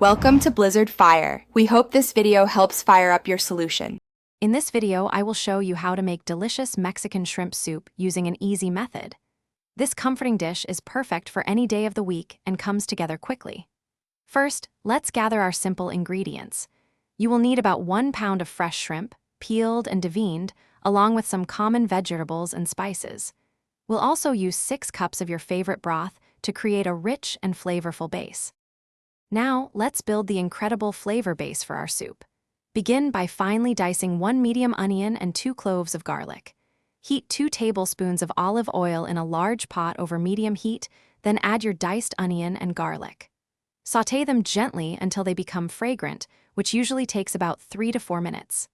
Welcome to Blizzard Fire. We hope this video helps fire up your solution. In this video, I will show you how to make delicious Mexican shrimp soup using an easy method. This comforting dish is perfect for any day of the week and comes together quickly. First, let's gather our simple ingredients. You will need about 1 pound of fresh shrimp, peeled and deveined, along with some common vegetables and spices. We'll also use 6 cups of your favorite broth to create a rich and flavorful base. Now, let's build the incredible flavor base for our soup. Begin by finely dicing 1 medium onion and 2 cloves of garlic. Heat 2 tablespoons of olive oil in a large pot over medium heat, then add your diced onion and garlic. Sauté them gently until they become fragrant, which usually takes about 3 to 4 minutes.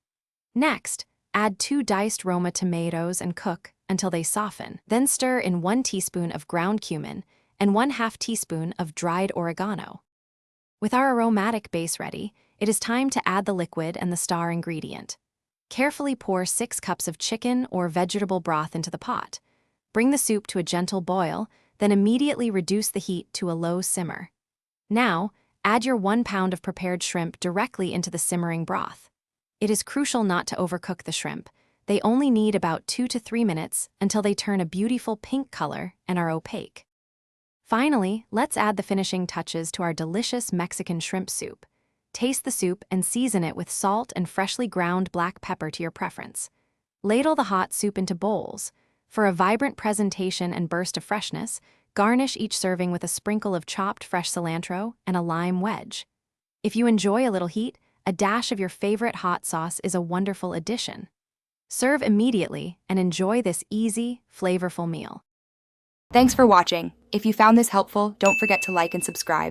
Next, add 2 diced Roma tomatoes and cook until they soften. Then stir in 1 teaspoon of ground cumin and 1/2 teaspoon of dried oregano. With our aromatic base ready, it is time to add the liquid and the star ingredient. Carefully pour 6 cups of chicken or vegetable broth into the pot. Bring the soup to a gentle boil, then immediately reduce the heat to a low simmer. Now, add your 1 pound of prepared shrimp directly into the simmering broth. It is crucial not to overcook the shrimp. They only need about 2 to 3 minutes until they turn a beautiful pink color and are opaque. Finally, let's add the finishing touches to our delicious Mexican shrimp soup. Taste the soup and season it with salt and freshly ground black pepper to your preference. Ladle the hot soup into bowls. For a vibrant presentation and burst of freshness, garnish each serving with a sprinkle of chopped fresh cilantro and a lime wedge. If you enjoy a little heat, a dash of your favorite hot sauce is a wonderful addition. Serve immediately and enjoy this easy, flavorful meal. Thanks for watching. If you found this helpful, don't forget to like and subscribe.